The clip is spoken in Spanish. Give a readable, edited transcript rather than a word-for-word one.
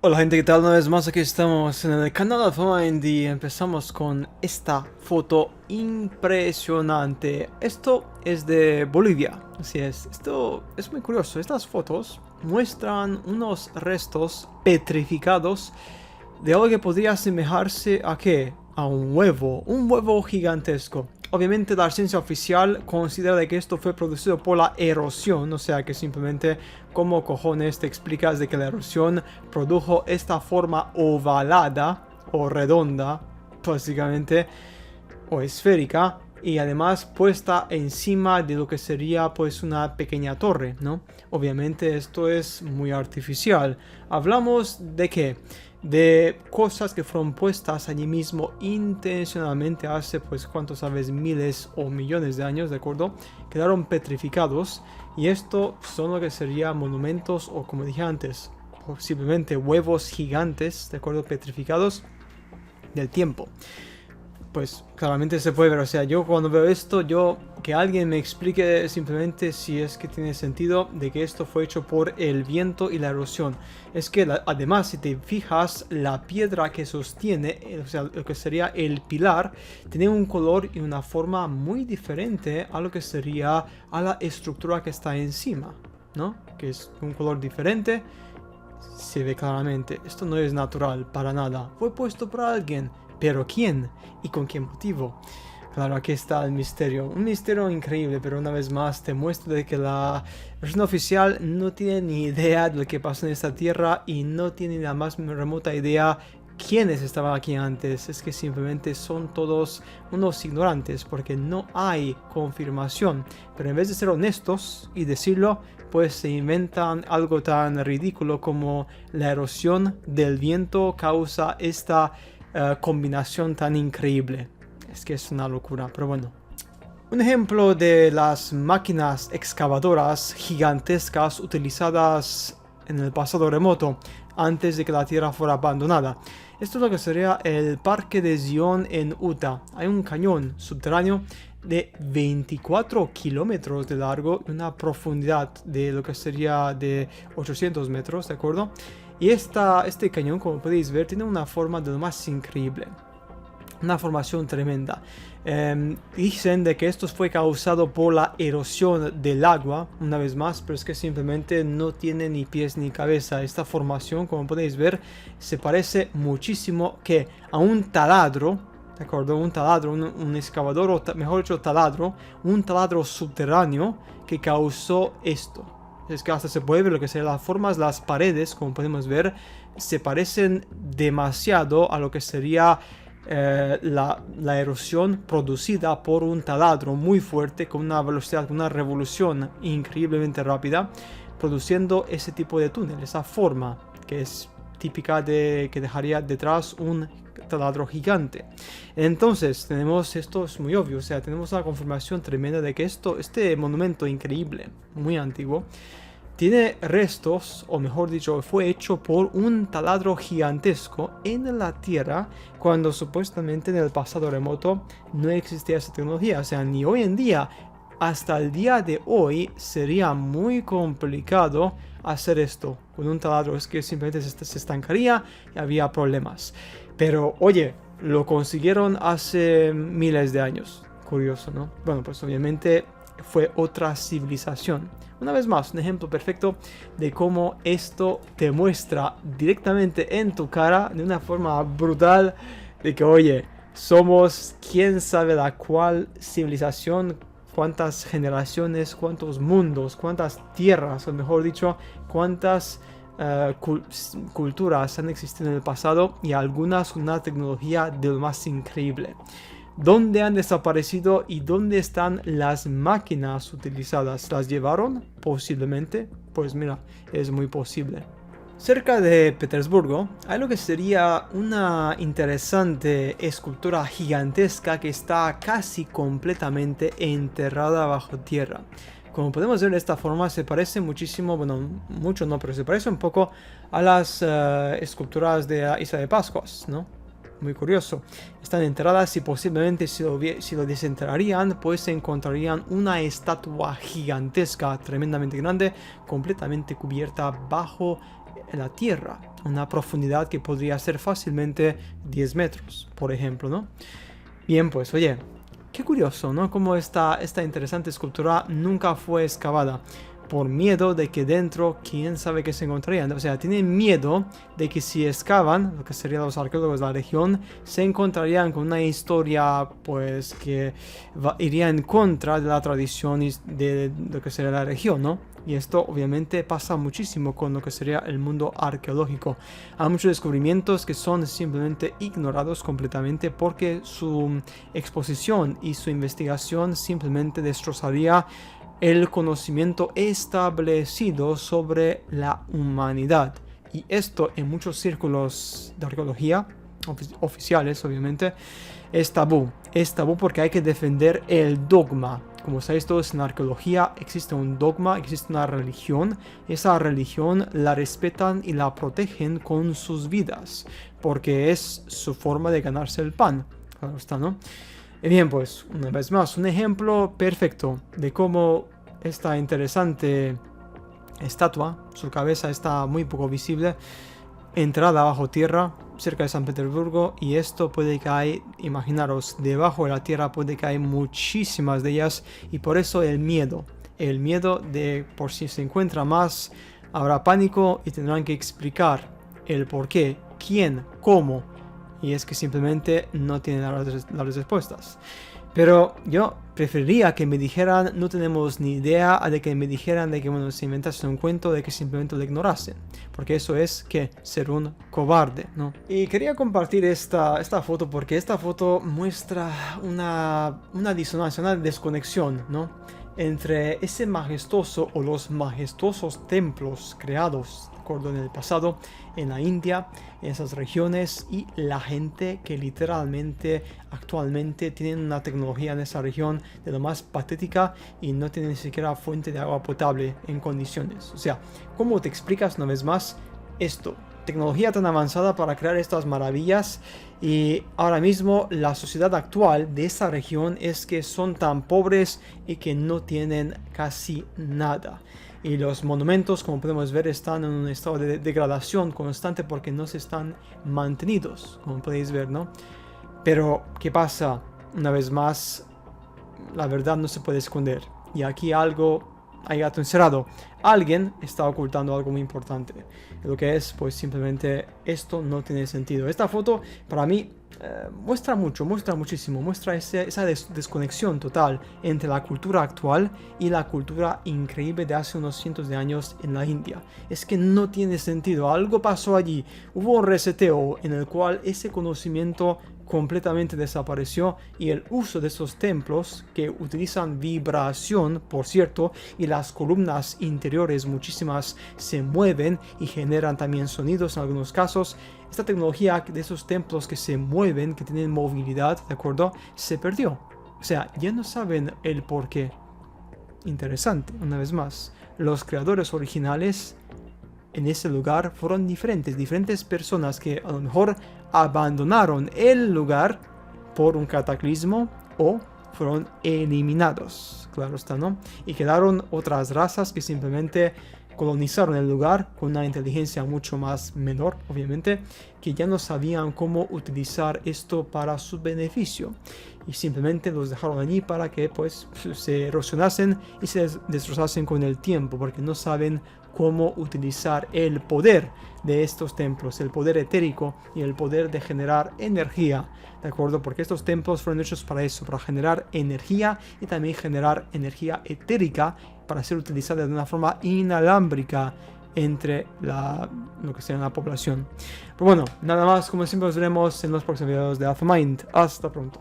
Hola gente, ¿qué tal? Una vez más aquí estamos en el canal AlphaMind y empezamos con esta foto impresionante. Esto es de Bolivia, así es. Esto es muy curioso. Estas fotos muestran unos restos petrificados de algo que podría asemejarse a ¿qué? A un huevo gigantesco. Obviamente la ciencia oficial considera de que esto fue producido por la erosión, o sea que simplemente ¿cómo cojones te explicas de que la erosión produjo esta forma ovalada o redonda, básicamente, o esférica, y además puesta encima de lo que sería pues una pequeña torre, ¿no? Obviamente esto es muy artificial. Hablamos de qué? De cosas que fueron puestas allí mismo intencionalmente hace pues cuántos sabes, miles o millones de años, ¿de acuerdo? Quedaron petrificados y esto son lo que serían monumentos o, como dije antes, posiblemente huevos gigantes, ¿de acuerdo? Petrificados del tiempo. Pues claramente se puede ver, o sea, yo cuando veo esto, que alguien me explique simplemente si es que tiene sentido de que esto fue hecho por el viento y la erosión. Es que además, si te fijas, la piedra que sostiene, o sea, lo que sería el pilar, tiene un color y una forma muy diferente a lo que sería a la estructura que está encima, ¿no? Que es un color diferente. Se ve claramente, esto no es natural para nada, fue puesto por alguien, pero ¿quién? ¿Y con qué motivo? Claro, aquí está el misterio, un misterio increíble, pero una vez más te muestra de que la versión oficial no tiene ni idea de lo que pasó en esta tierra y no tiene la más remota idea quiénes estaban aquí antes. Es que simplemente son todos unos ignorantes porque no hay confirmación, pero en vez de ser honestos y decirlo, pues se inventan algo tan ridículo como la erosión del viento causa esta combinación tan increíble. Es que es una locura, pero bueno. Un ejemplo de las máquinas excavadoras gigantescas utilizadas en el pasado remoto, antes de que la Tierra fuera abandonada. Esto es lo que sería el Parque de Zion en Utah. Hay un cañón subterráneo de 24 kilómetros de largo y una profundidad de lo que sería de 800 metros, ¿de acuerdo? Y este cañón, como podéis ver, tiene una forma de lo más increíble. Una formación tremenda. Dicen de que esto fue causado por la erosión del agua, una vez más, pero es que simplemente no tiene ni pies ni cabeza. Esta formación, como podéis ver, se parece muchísimo que a un taladro, ¿de acuerdo? Un taladro, un excavador, o mejor dicho, taladro, un taladro subterráneo que causó esto. Es que hasta se puede ver lo que serían las formas, las paredes, como podemos ver, se parecen demasiado a lo que sería la erosión producida por un taladro muy fuerte con una velocidad, una revolución increíblemente rápida, produciendo ese tipo de túnel, esa forma que es típica de que dejaría detrás un taladro gigante. Entonces tenemos, esto es muy obvio, o sea, tenemos una confirmación tremenda de que este monumento increíble, muy antiguo, tiene restos, o mejor dicho, fue hecho por un taladro gigantesco en la Tierra cuando supuestamente en el pasado remoto no existía esa tecnología. O sea, ni hoy en día, hasta el día de hoy, sería muy complicado hacer esto con un taladro. Es que simplemente se estancaría y había problemas. Pero, oye, lo consiguieron hace miles de años. Curioso, ¿no? Bueno, pues obviamente fue otra civilización. Una vez más, un ejemplo perfecto de cómo esto te muestra directamente en tu cara de una forma brutal de que, oye, somos quién sabe la cual civilización, cuántas generaciones, cuántos mundos, cuántas tierras, o mejor dicho, cuántas culturas han existido en el pasado y algunas con una tecnología de lo más increíble. ¿Dónde han desaparecido y dónde están las máquinas utilizadas? ¿Las llevaron? Posiblemente. Pues mira, es muy posible. Cerca de Petersburgo hay lo que sería una interesante escultura gigantesca que está casi completamente enterrada bajo tierra. Como podemos ver de esta forma se parece muchísimo, bueno, mucho no, pero se parece un poco a las esculturas de la Isla de Pascuas, ¿no? Muy curioso. Están enterradas y posiblemente si lo desenterrarían, pues se encontrarían una estatua gigantesca, tremendamente grande, completamente cubierta bajo la tierra. una profundidad que podría ser fácilmente 10 metros, por ejemplo, ¿no? Bien, pues oye, qué curioso, ¿no? Cómo esta interesante escultura nunca fue excavada. Por miedo de que dentro, quién sabe qué se encontrarían. O sea, tienen miedo de que si excavan, lo que serían los arqueólogos de la región, se encontrarían con una historia, pues, que iría en contra de la tradición y de lo que sería la región, ¿no? Y esto obviamente pasa muchísimo con lo que sería el mundo arqueológico. Hay muchos descubrimientos que son simplemente ignorados completamente porque su exposición y su investigación simplemente destrozaría el conocimiento establecido sobre la humanidad. Y esto en muchos círculos de arqueología, oficiales obviamente, es tabú. Es tabú porque hay que defender el dogma. Como sabéis todos, en la arqueología existe un dogma, existe una religión. Esa religión la respetan y la protegen con sus vidas, porque es su forma de ganarse el pan. Claro está, ¿no? Y bien, pues, una vez más, un ejemplo perfecto de cómo esta interesante estatua, su cabeza está muy poco visible, entrada bajo tierra, cerca de San Petersburgo, y esto puede que hay, imaginaros, debajo de la tierra puede que hay muchísimas de ellas, y por eso el miedo de por si se encuentra más, habrá pánico y tendrán que explicar el por qué, quién, cómo. Y es que simplemente no tienen las respuestas. Pero yo preferiría que me dijeran, no tenemos ni idea, a de que me dijeran de que bueno, se inventase un cuento, de que simplemente lo ignorasen. Porque eso es que ser un cobarde, ¿no? Y quería compartir esta foto porque esta foto muestra una disonancia, una desconexión, ¿no? Entre ese majestuoso o los majestuosos templos creados en el pasado en la India, en esas regiones, y la gente que literalmente actualmente tienen una tecnología en esa región de lo más patética y no tienen ni siquiera fuente de agua potable en condiciones. O sea, ¿cómo te explicas una vez más esto? Tecnología tan avanzada para crear estas maravillas, y ahora mismo la sociedad actual de esa región es que son tan pobres y que no tienen casi nada. Y los monumentos, como podemos ver, están en un estado de degradación constante porque no se están mantenidos, como podéis ver, ¿no? Pero, ¿qué pasa? Una vez más, la verdad no se puede esconder. Y aquí hay gato encerrado. Alguien está ocultando algo muy importante. Lo que es, pues simplemente esto no tiene sentido. Esta foto, para mí, muestra muchísimo. Muestra esa desconexión total entre la cultura actual y la cultura increíble de hace unos cientos de años en la India. Es que no tiene sentido. Algo pasó allí. Hubo un reseteo en el cual ese conocimiento completamente desapareció, y el uso de estos templos que utilizan vibración, por cierto, y las columnas interiores muchísimas se mueven y generan también sonidos en algunos casos. Esta tecnología de esos templos que se mueven, que tienen movilidad, ¿de acuerdo? Se perdió. O sea, ya no saben el por qué. Interesante, una vez más. Los creadores originales en ese lugar fueron diferentes personas que a lo mejor abandonaron el lugar por un cataclismo o fueron eliminados, claro está, ¿no? Y quedaron otras razas que simplemente colonizaron el lugar con una inteligencia mucho más menor, obviamente, que ya no sabían cómo utilizar esto para su beneficio y simplemente los dejaron allí para que pues se erosionasen y se destrozasen con el tiempo, porque no saben cómo utilizar el poder de estos templos, el poder etérico y el poder de generar energía, ¿de acuerdo? Porque estos templos fueron hechos para eso, para generar energía y también generar energía etérica para ser utilizada de una forma inalámbrica entre lo que sea la población. Pero bueno, nada más, como siempre nos veremos en los próximos videos de AlphaMind. Hasta pronto.